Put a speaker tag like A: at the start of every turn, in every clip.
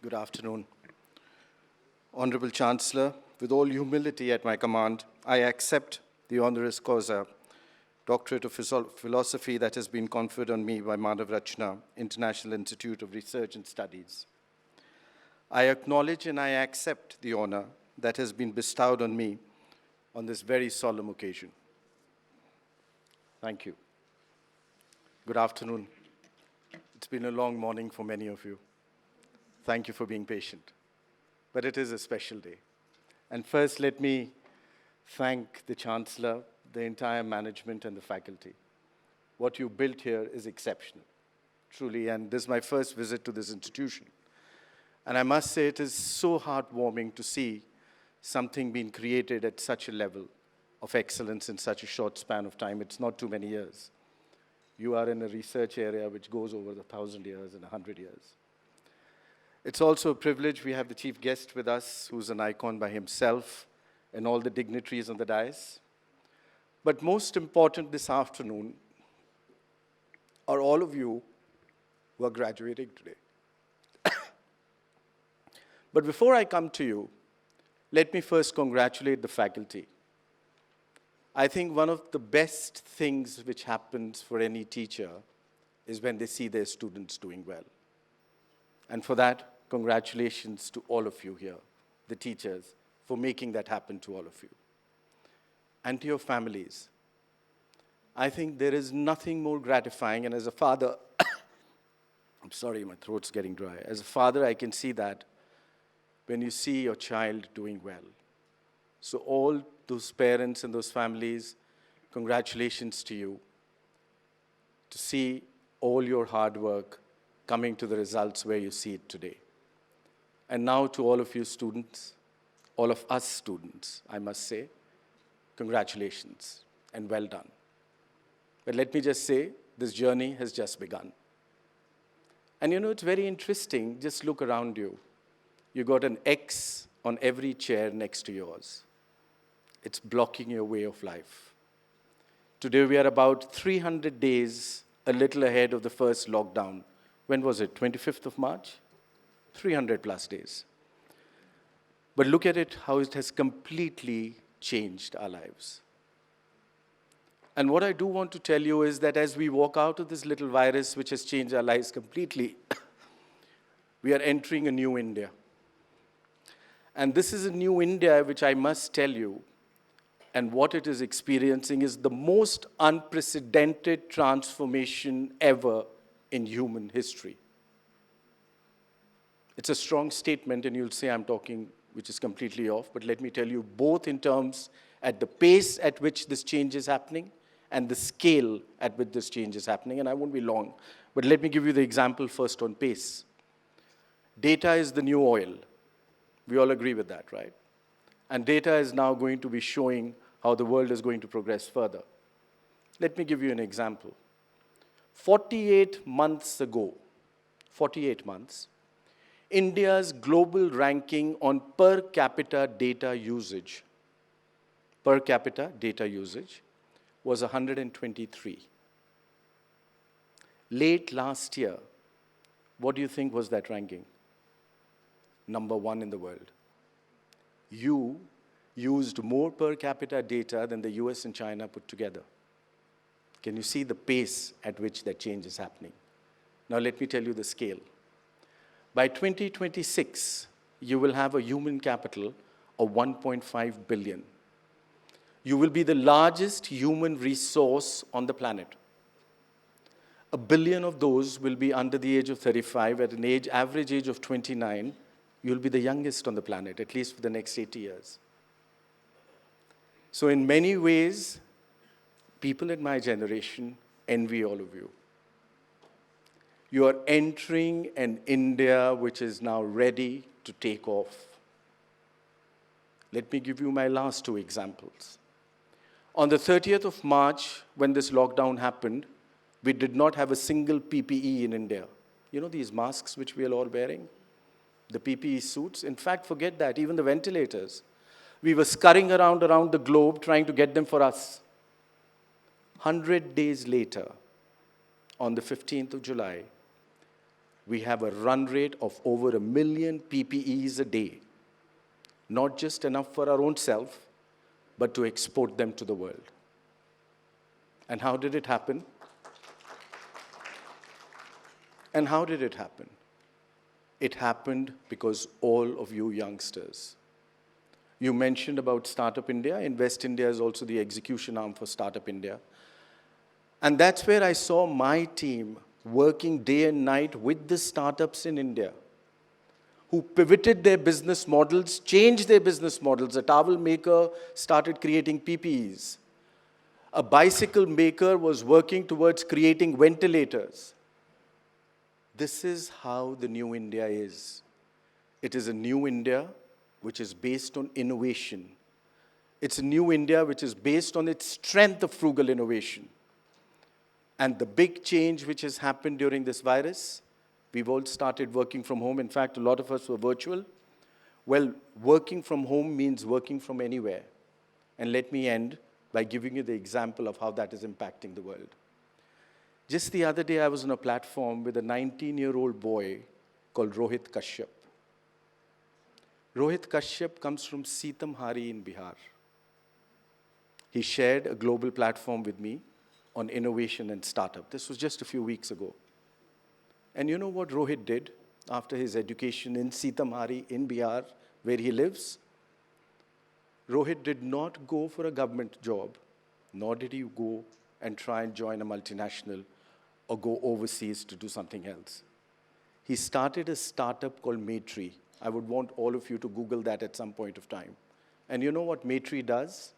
A: Good afternoon. Honorable Chancellor, with all humility at my command, I accept the Honoris Causa, Doctorate of Philosophy that has been conferred on me by Manav Rachna, International Institute of Research and Studies. I acknowledge and I accept the honor that has been bestowed on me on this very solemn occasion. Thank you. Good afternoon. It's been a long morning for many of you. Thank you for being patient. But it is a special day. And first, let me thank the Chancellor, the entire management, and the faculty. What you built here is exceptional, truly, and this is my first visit to this institution. And I must say it is so heartwarming to see something being created at such a level of excellence in such a short span of time. It's not too many years. You are in a research area which goes over 1,000 years and 100 years. It's also a privilege. We have the chief guest with us, who's an icon by himself, and all the dignitaries on the dais. But most important this afternoon are all of you who are graduating today. But before I come to you, let me first congratulate the faculty. I think one of the best things which happens for any teacher is when they see their students doing well. And for that, congratulations to all of you here, the teachers, for making that happen to all of you. And to your families. I think there is nothing more gratifying, and as a father, I'm sorry, my throat's getting dry. As a father, I can see that when you see your child doing well. So all those parents and those families, congratulations to you, to see all your hard work coming to the results where you see it today. And now to all of you students, all of us students, I must say, congratulations and well done. But let me just say, this journey has just begun. And you know, it's very interesting, just look around you. You got an X on every chair next to yours. It's blocking your way of life. Today we are about 300 days, a little ahead of the first lockdown. When was it, 25th of March? 300 plus days. But look at it, how it has completely changed our lives. And what I do want to tell you is that as we walk out of this little virus which has changed our lives completely, we are entering a new India. And this is a new India which I must tell you, and what it is experiencing is the most unprecedented transformation ever in human history. It's a strong statement, and you'll say I'm talking which is completely off, but let me tell you, both in terms at the pace at which this change is happening and the scale at which this change is happening, and I won't be long, but let me give you the example first on pace. Data is the new oil. We all agree with that, right? And data is now going to be showing how the world is going to progress further. Let me give you an example. 48 months ago, 48 months, India's global ranking on per capita data usage was 123. Late last year, what do you think was that ranking? Number 1 in the world. You used more per capita data than the US and China put together. Can you see the pace at which that change is happening? Now let me tell you the scale. By 2026, you will have a human capital of 1.5 billion. You will be the largest human resource on the planet. 1 billion of those will be under the age of 35. At an average age of 29, you'll be the youngest on the planet, at least for the next 80 years. So in many ways, people in my generation envy all of you. You are entering an India which is now ready to take off. Let me give you my last 2 examples. On the 30th of March, when this lockdown happened, we did not have a single PPE in India. You know these masks which we are all wearing? The PPE suits? In fact, forget that, even the ventilators. We were scurrying around the globe trying to get them for us. 100 days later, on the 15th of July, we have a run rate of over 1 million PPEs a day. Not just enough for our own self, but to export them to the world. And how did it happen? And how did it happen? It happened because all of you youngsters. You mentioned about Startup India. Invest India is also the execution arm for Startup India. And that's where I saw my team working day and night with the startups in India who pivoted their business models, changed their business models. A towel maker started creating PPEs. A bicycle maker was working towards creating ventilators. This is how the new India is. It is a new India which is based on innovation. It's a new India which is based on its strength of frugal innovation. And the big change which has happened during this virus, we've all started working from home. In fact, a lot of us were virtual. Well, working from home means working from anywhere. And let me end by giving you the example of how that is impacting the world. Just the other day, I was on a platform with a 19-year-old boy called Rohit Kashyap. Rohit Kashyap comes from Sitamhari in Bihar. He shared a global platform with me on innovation and startup. This was just a few weeks ago. And you know what Rohit did after his education in Sitamhari in Bihar, where he lives? Rohit did not go for a government job, nor did he go and try and join a multinational or go overseas to do something else. He started a startup called Maitri. I would want all of you to Google that at some point of time. And you know what Maitri does?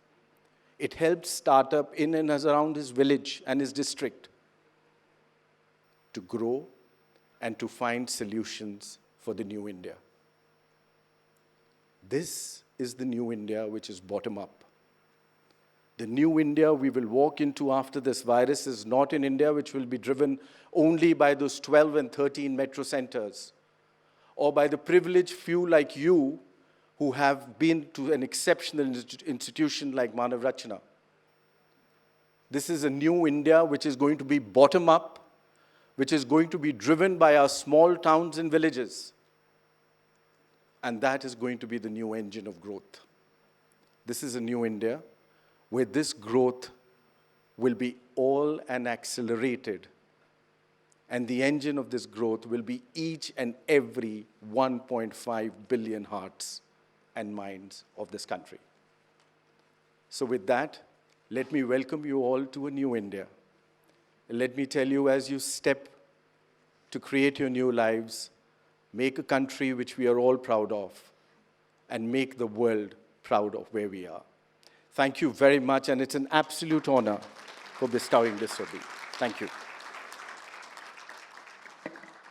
A: It helps startup in and around his village and his district to grow and to find solutions for the new India. This is the new India which is bottom-up. The new India we will walk into after this virus is not an India which will be driven only by those 12 and 13 metro centers, or by the privileged few like you who have been to an exceptional institution like Manav Rachna. This is a new India which is going to be bottom-up, which is going to be driven by our small towns and villages. And that is going to be the new engine of growth. This is a new India where this growth will be all and accelerated. And the engine of this growth will be each and every 1.5 billion hearts and minds of this country. So with that, let me welcome you all to a new India. Let me tell you, as you step to create your new lives, make a country which we are all proud of, and make the world proud of where we are. Thank you very much, and it's an absolute honor for bestowing this on me. Thank you.